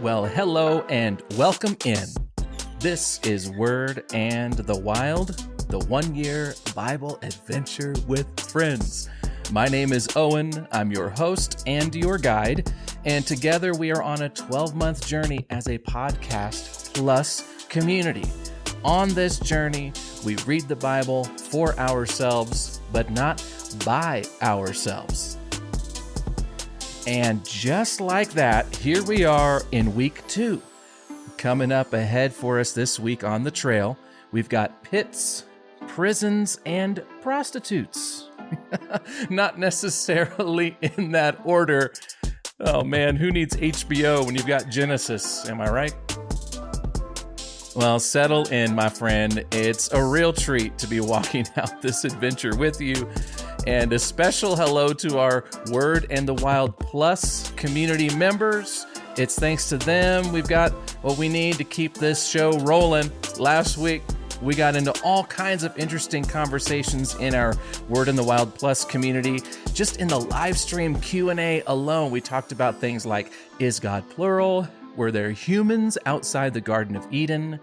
Well, hello and welcome in. This is Word and the Wild, the 1-year Bible adventure with friends. My name is Owen, I'm your host and your guide, and together we are on a 12-month journey as a podcast plus community. On this journey, we read the Bible for ourselves, but not by ourselves. And just like that, here we are in week 2. Coming up ahead for us this week on the trail, we've got pits, prisons, and prostitutes. Not necessarily in that order. Oh man, who needs HBO when you've got Genesis? Am I right? Well, settle in, my friend. It's a real treat to be walking out this adventure with you. And a special hello to our Word and the Wild Plus community members. It's thanks to them we've got what we need to keep this show rolling. Last week, we got into all kinds of interesting conversations in our Word and the Wild Plus community. Just in the live stream Q&A alone, we talked about things like, is God plural? Were there humans outside the Garden of Eden?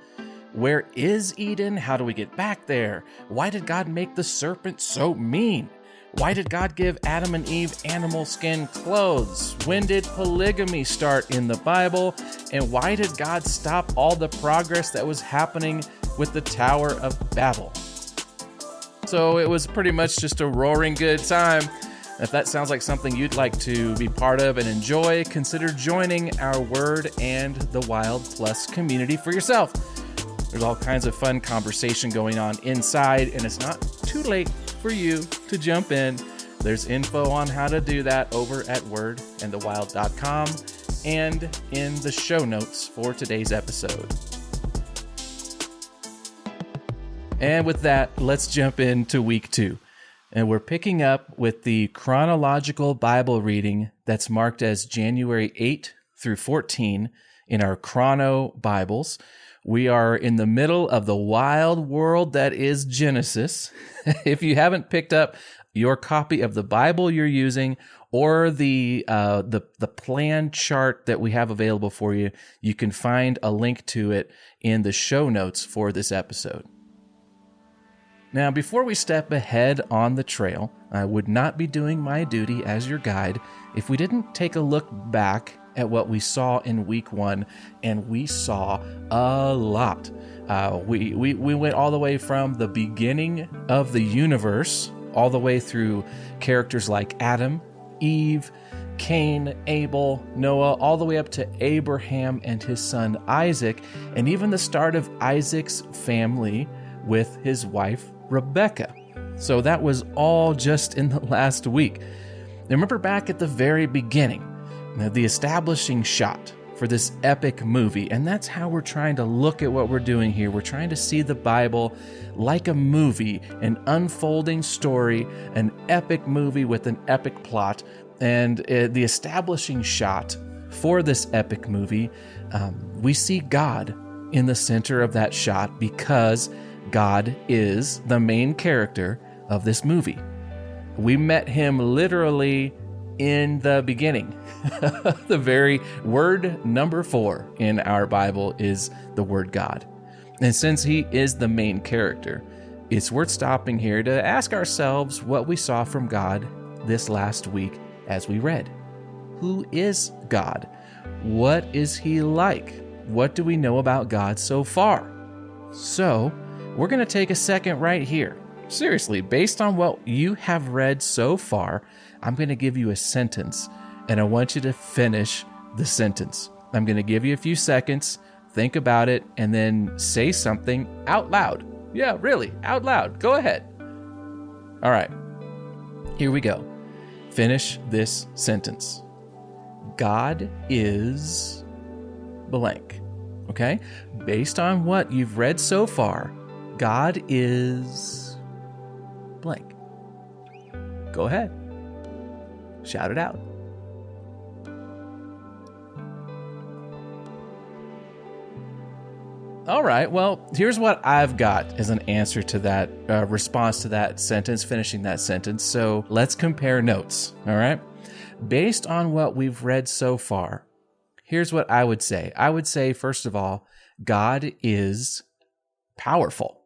Where is Eden? How do we get back there? Why did God make the serpent so mean? Why did God give Adam and Eve animal skin clothes? When did polygamy start in the Bible? And why did God stop all the progress that was happening with the Tower of Babel? So it was pretty much just a roaring good time. If that sounds like something you'd like to be part of and enjoy, consider joining our Word and the Wild Plus community for yourself. There's all kinds of fun conversation going on inside, and it's not too late for you to jump in. There's info on how to do that over at wordandthewild.com and in the show notes for today's episode. And with that, let's jump into week 2. And we're picking up with the chronological Bible reading that's marked as January 8 through 14 in our Chrono Bibles. We are in the middle of the wild world that is Genesis. If you haven't picked up your copy of the Bible you're using or the plan chart that we have available for you, you can find a link to it in the show notes for this episode. Now, before we step ahead on the trail, I would not be doing my duty as your guide if we didn't take a look back at what we saw in week 1, and we saw a lot. We went all the way from the beginning of the universe, all the way through characters like Adam, Eve, Cain, Abel, Noah, all the way up to Abraham and his son Isaac, and even the start of Isaac's family with his wife Rebecca. So that was all just in the last week. Now remember back at the very beginning, the establishing shot for this epic movie, and that's how we're trying to look at what we're doing here. We're trying to see the Bible like a movie, an unfolding story, an epic movie with an epic plot. And the establishing shot for this epic movie, we see God in the center of that shot because God is the main character of this movie. We met him literally in the beginning. The very word number 4 in our Bible is the word God. And since he is the main character, it's worth stopping here to ask ourselves what we saw from God this last week as we read. Who is God? What is he like? What do we know about God so far? So, we're going to take a second right here. Seriously, based on what you have read so far, I'm going to give you a sentence, and I want you to finish the sentence. I'm going to give you a few seconds, think about it, and then say something out loud. Yeah, really, out loud. Go ahead. All right, here we go. Finish this sentence. God is blank. Okay? Based on what you've read so far, God is blank. Go ahead. Shout it out. All right, well, here's what I've got as an answer to that, response to that sentence, finishing that sentence. So let's compare notes, all right? Based on what we've read so far, Here's what I would say. I would say, first of all, God is powerful.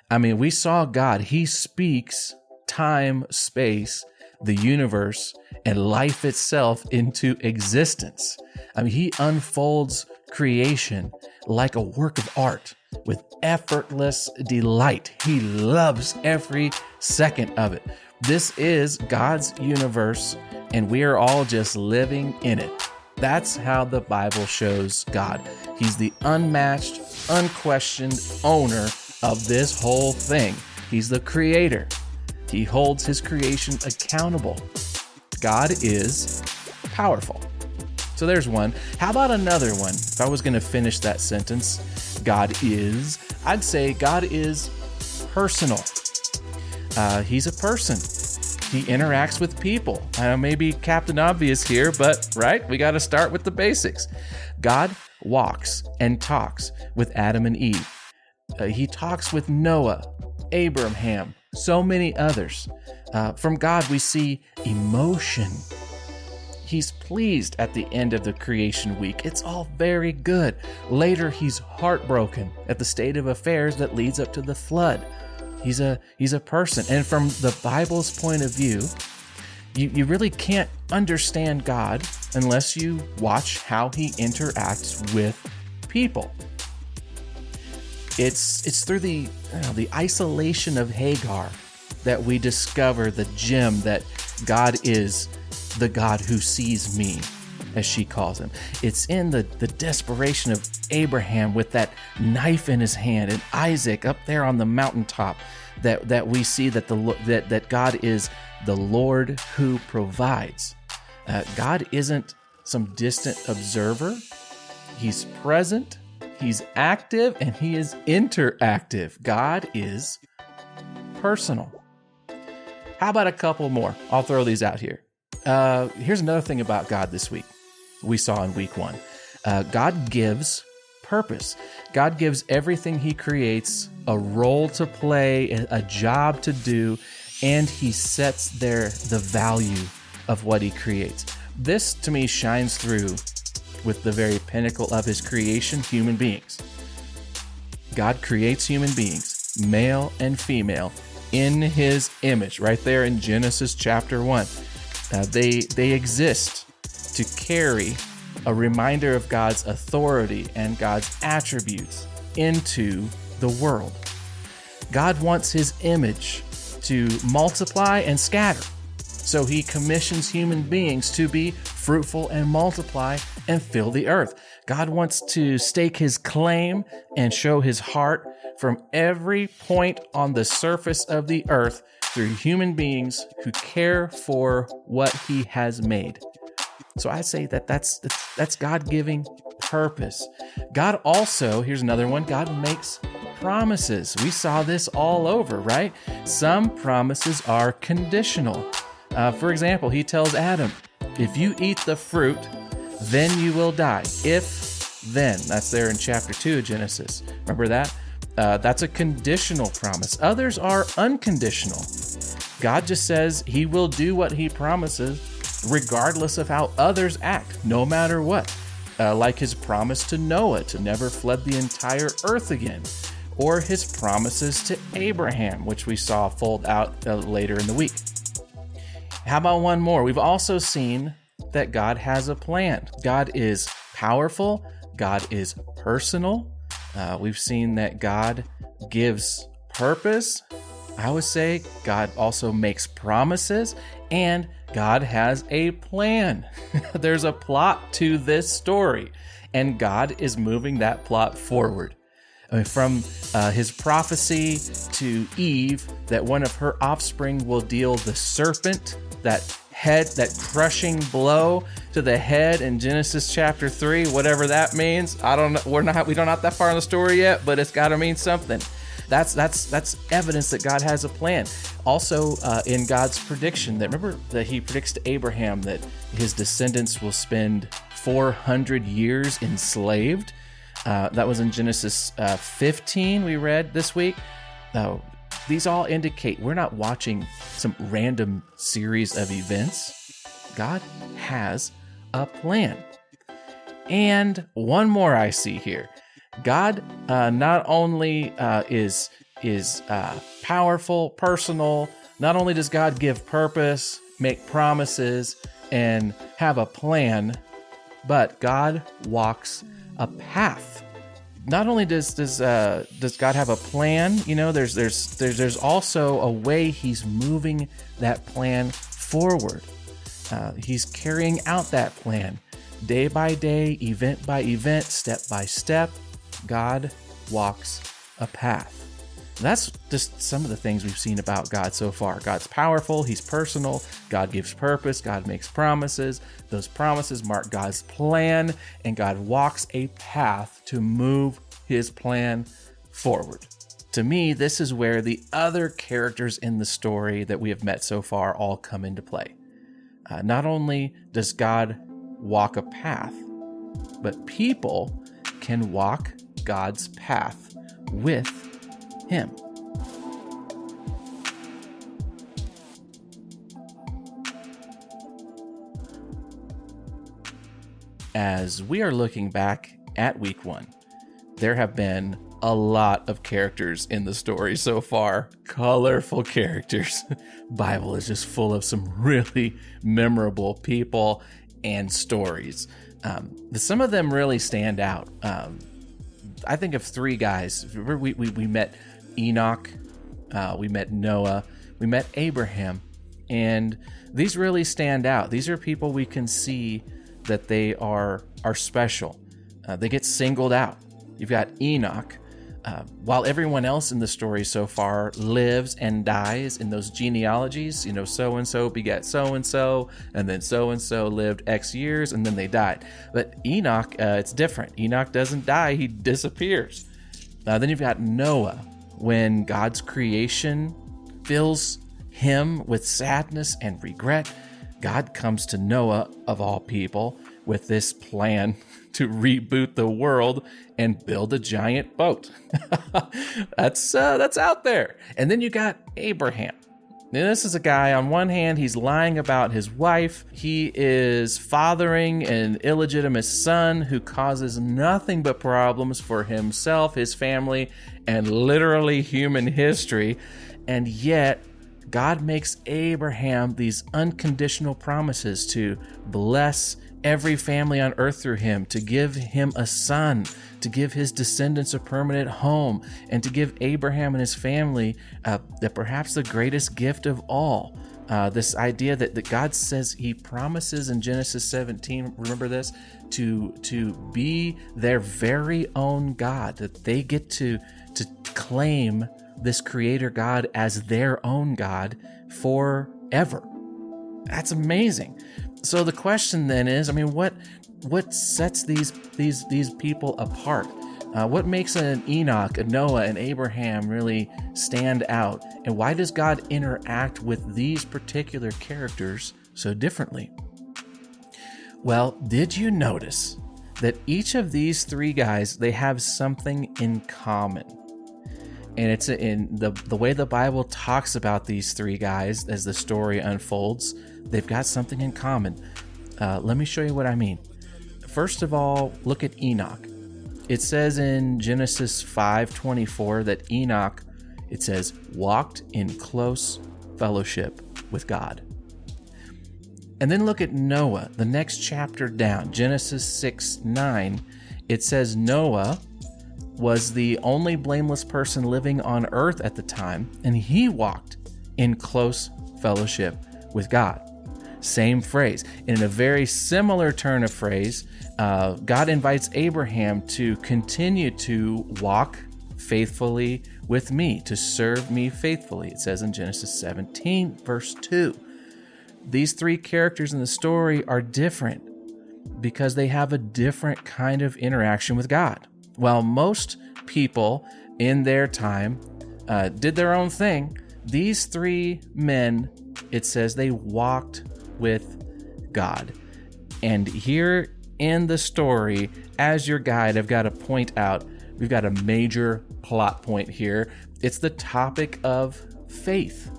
I mean, we saw God. He speaks time, space, the universe, and life itself into existence. I mean, he unfolds creation like a work of art with effortless delight. He loves every second of it. This is God's universe, and we are all just living in it. That's how the Bible shows God. He's the unmatched, unquestioned owner of this whole thing. He's the creator. He holds his creation accountable. God is powerful. So there's one. How about another one? If I was going to finish that sentence, I'd say God is personal. He's a person. He interacts with people. I know maybe Captain Obvious here, but right, we got to start with the basics. God walks and talks with Adam and Eve. He talks with Noah, Abraham, so many others. From God, we see emotion. He's pleased at the end of the creation week. It's all very good. Later, he's heartbroken at the state of affairs that leads up to the flood. He's a person. And from the Bible's point of view, you really can't understand God unless you watch how he interacts with people. It's through the isolation of Hagar that we discover the gem that God is the God who sees me, as she calls him. It's in the desperation of Abraham with that knife in his hand and Isaac up there on the mountaintop that we see that God is the Lord who provides. God isn't some distant observer. He's present, he's active, and he is interactive. God is personal. How about a couple more? I'll throw these out here. Here's another thing about God this week. We saw in week 1. God gives purpose. God gives everything he creates a role to play, a job to do, and he sets there the value of what he creates. This, to me, shines through with the very pinnacle of his creation, human beings. God creates human beings, male and female, in his image, right there in Genesis chapter 1. They exist to carry a reminder of God's authority and God's attributes into the world. God wants his image to multiply and scatter. So he commissions human beings to be fruitful and multiply and fill the earth. God wants to stake his claim and show his heart from every point on the surface of the earth through human beings who care for what he has made. So I say that's God giving purpose. God also, here's another one, God makes promises. We saw this all over, right? Some promises are conditional. For example, he tells Adam, if you eat the fruit, then you will die. If then, that's there in chapter 2 of Genesis. Remember that? That's a conditional promise. Others are unconditional. God just says he will do what he promises regardless of how others act, no matter what. Like his promise to Noah to never flood the entire earth again, or his promises to Abraham, which we saw fold out later in the week. How about one more? We've also seen that God has a plan. God is powerful. God is personal. We've seen that God gives purpose. I would say God also makes promises, and God has a plan. There's a plot to this story, and God is moving that plot forward. I mean, from his prophecy to Eve that one of her offspring will deal the serpent, that crushing blow to the head in Genesis chapter 3, whatever that means. I don't know. We don't not that far in the story yet, but it's got to mean something. That's evidence that God has a plan. Also, in God's prediction, remember that he predicts to Abraham that his descendants will spend 400 years enslaved. That was in Genesis 15 we read this week. These all indicate we're not watching some random series of events. God has a plan. And one more I see here. God not only is powerful, personal, not only does God give purpose, make promises, and have a plan, but God walks a path. Not only does God have a plan, there's also a way he's moving that plan forward. He's carrying out that plan day by day, event by event, step by step. God walks a path. That's just some of the things we've seen about God so far. God's powerful, he's personal, God gives purpose, God makes promises. Those promises mark God's plan, and God walks a path to move his plan forward. To me, this is where the other characters in the story that we have met so far all come into play. Not only does God walk a path, but people can walk God's path with him. As we are looking back at week 1, there have been a lot of characters in the story so far. Colorful characters. Bible is just full of some really memorable people and stories. Some of them really stand out. I think of 3 guys. We met Enoch, we met Noah, we met Abraham, and these really stand out. These are people we can see that they are special. They get singled out. You've got Enoch. While everyone else in the story so far lives and dies in those genealogies, so-and-so begat so-and-so, and then so-and-so lived X years, and then they died. But Enoch, it's different. Enoch doesn't die, he disappears. Then you've got Noah. When God's creation fills him with sadness and regret, God comes to Noah, of all people, with this plan to reboot the world and build a giant boat. That's out there. And then you got Abraham. Now, this is a guy, on one hand, he's lying about his wife. He is fathering an illegitimate son who causes nothing but problems for himself, his family, and literally human history. And yet, God makes Abraham these unconditional promises to bless every family on earth through him, to give him a son, to give his descendants a permanent home, and to give Abraham and his family perhaps the greatest gift of all. This idea that God says he promises in Genesis 17, remember this, to be their very own God, that they get to claim this creator God as their own God forever. That's amazing. So the question then is, what sets these people apart? What makes an Enoch, a Noah, and Abraham really stand out? And why does God interact with these particular characters so differently? Well, did you notice that each of these 3 guys, they have something in common? And it's in the way the Bible talks about these 3 guys as the story unfolds. They've got something in common. Let me show you what I mean. First of all, look at Enoch. It says in Genesis 5:24 that Enoch, it says, walked in close fellowship with God. And then look at Noah, the next chapter down, Genesis 6:9. It says Noah was the only blameless person living on earth at the time, and he walked in close fellowship with God. Same phrase. In a very similar turn of phrase, God invites Abraham to continue to walk faithfully with me, to serve me faithfully. It says in Genesis 17, verse 2. These 3 characters in the story are different because they have a different kind of interaction with God. While most people in their time did their own thing, these 3 men, it says they walked with God. And here in the story, as your guide, I've got to point out, we've got a major plot point here. It's the topic of faith,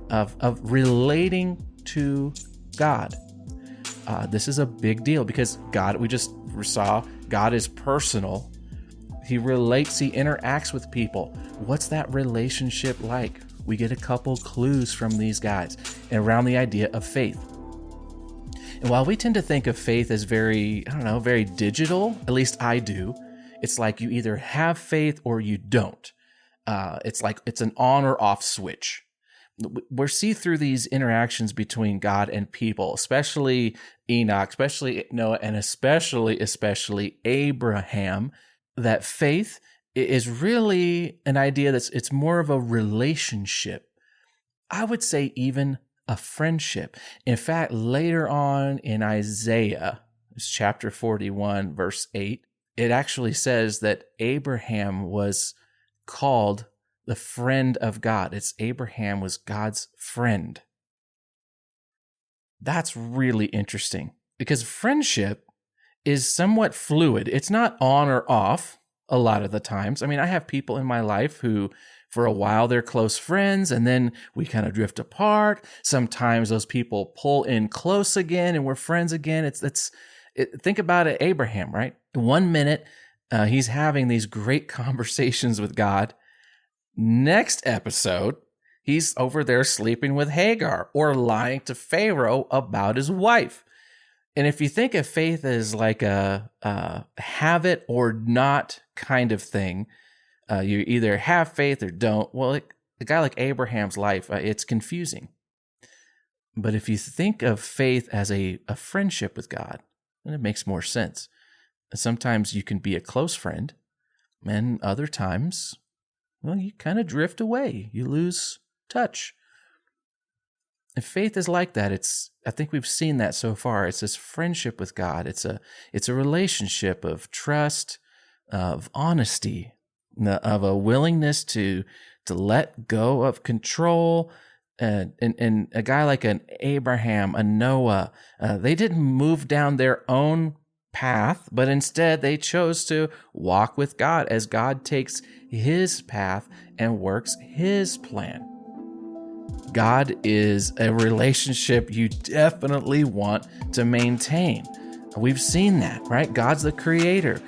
of relating to God. This is a big deal because God, we just we saw God is personal. He relates, he interacts with people. What's that relationship like? We get a couple clues from these guys around the idea of faith. And while we tend to think of faith as very digital, at least I do, it's like you either have faith or you don't. It's like it's an on or off switch. We see through these interactions between God and people, especially Enoch, especially Noah, and especially Abraham, that faith is really an idea it's more of a relationship. I would say even a friendship. In fact, later on in Isaiah, it's chapter 41, verse 8, it actually says that Abraham was called the friend of God. Abraham was God's friend. That's really interesting because friendship is somewhat fluid. It's not on or off a lot of the times. I mean, I have people in my life who, for a while, they're close friends, and then we kind of drift apart. Sometimes those people pull in close again, and we're friends again. Think about it, Abraham, right? 1 minute, he's having these great conversations with God. Next episode, he's over there sleeping with Hagar or lying to Pharaoh about his wife. And if you think of faith as like a have it or not kind of thing, you either have faith or don't. Well, a guy like Abraham's life, it's confusing. But if you think of faith as a friendship with God, then it makes more sense. Sometimes you can be a close friend, and other times, well, you kind of drift away. You lose touch. And faith is like that. I think we've seen that so far. It's this friendship with God. It's a relationship of trust, of honesty, of a willingness to let go of control. And a guy like an Abraham, a Noah, they didn't move down their own path, but instead they chose to walk with God as God takes his path and works his plan. God is a relationship you definitely want to maintain. We've seen that, right? God's the creator.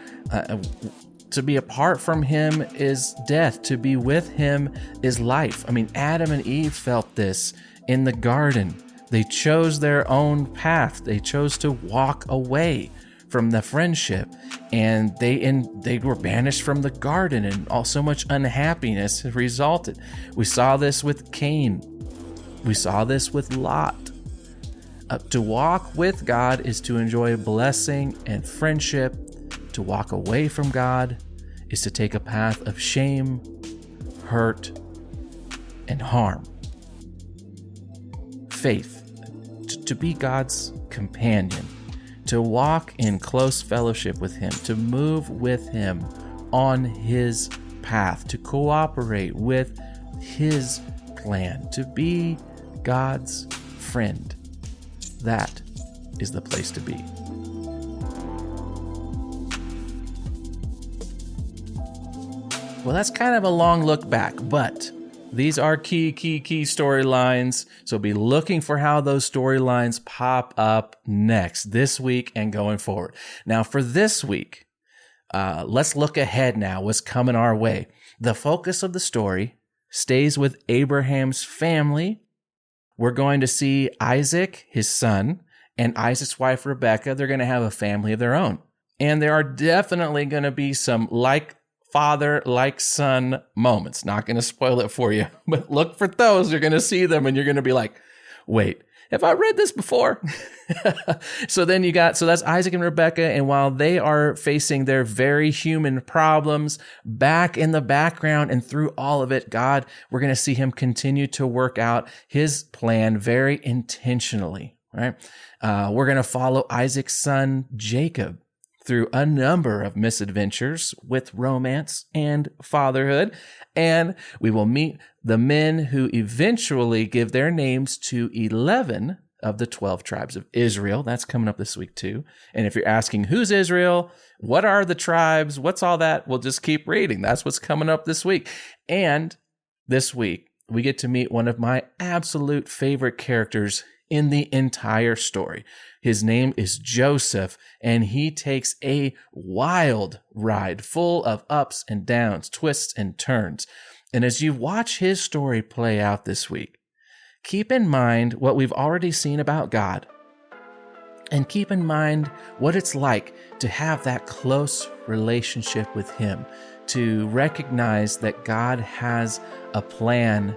To be apart from him is death. To be with him is life. I mean, Adam and Eve felt this in the garden. They chose their own path. They chose to walk away from the friendship, and they were banished from the garden, and so much unhappiness resulted. We saw this with Cain. We saw this with Lot. To walk with God is to enjoy blessing and friendship. To walk away from God is to take a path of shame, hurt, and harm. Faith, to be God's companion, to walk in close fellowship with him, to move with him on his path, to cooperate with his plan, to be God's friend. That is the place to be. Well, that's kind of a long look back, but these are key storylines. So be looking for how those storylines pop up next, this week and going forward. Now, for this week, let's look ahead now, what's coming our way. The focus of the story stays with Abraham's family. We're going to see Isaac, his son, and Isaac's wife, Rebekah. They're going to have a family of their own. And there are definitely going to be some like father, like son moments. Not going to spoil it for you, but look for those. You're going to see them and you're going to be like, wait, have I read this before? So that's Isaac and Rebekah. And while they are facing their very human problems, back in the background and through all of it, God, we're going to see him continue to work out his plan very intentionally, right? We're going to follow Isaac's son, Jacob, through a number of misadventures with romance and fatherhood. And we will meet the men who eventually give their names to 11 of the 12 tribes of Israel. That's coming up this week too. And if you're asking who's Israel, what are the tribes, what's all that, we'll just keep reading. That's what's coming up this week. And this week, we get to meet one of my absolute favorite characters in the entire story. His name is Joseph, and he takes a wild ride full of ups and downs, twists and turns. And as you watch his story play out this week, keep in mind what we've already seen about God, and keep in mind what it's like to have that close relationship with him, to recognize that God has a plan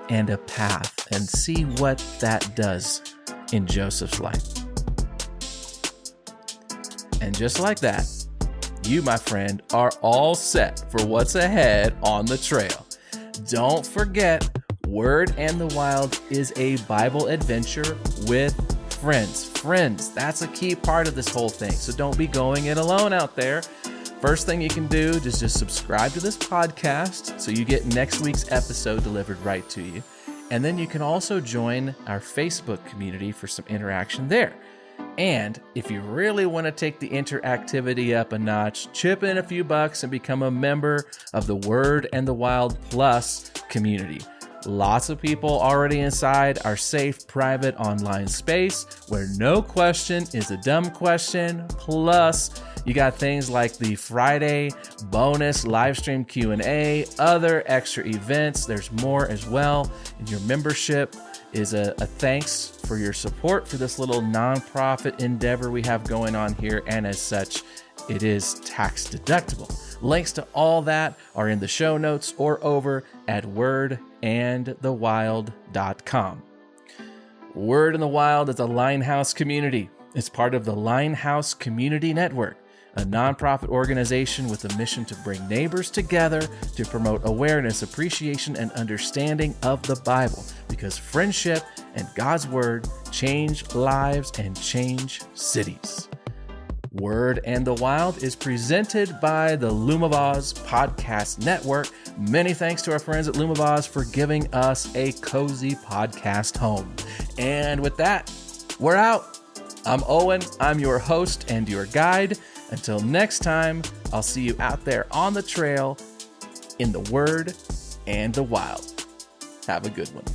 and a path, and see what that does in Joseph's life. And just like that, you, my friend, are all set for what's ahead on the trail. Don't forget, Word and the Wild is a Bible adventure with friends. Friends, that's a key part of this whole thing. So don't be going it alone out there. First thing you can do is just subscribe to this podcast so you get next week's episode delivered right to you. And then you can also join our Facebook community for some interaction there. And if you really want to take the interactivity up a notch, chip in a few bucks and become a member of the Word and the Wild Plus community. Lots of people already inside our safe, private online space where no question is a dumb question. Plus, you got things like the Friday bonus live stream Q&A, other extra events. There's more as well. And your membership is a thanks for your support for this little nonprofit endeavor we have going on here. And as such, it is tax deductible. Links to all that are in the show notes or over at wordandthewild.com. Word and the Wild is a Linehouse community. It's part of the Linehouse Community Network, a nonprofit organization with a mission to bring neighbors together to promote awareness, appreciation, and understanding of the Bible, because friendship and God's Word change lives and change cities. Word and the Wild is presented by the Lumavaz Podcast Network. Many thanks to our friends at Lumavaz for giving us a cozy podcast home. And with that, we're out. I'm Owen. I'm your host and your guide. Until next time, I'll see you out there on the trail in the Word and the Wild. Have a good one.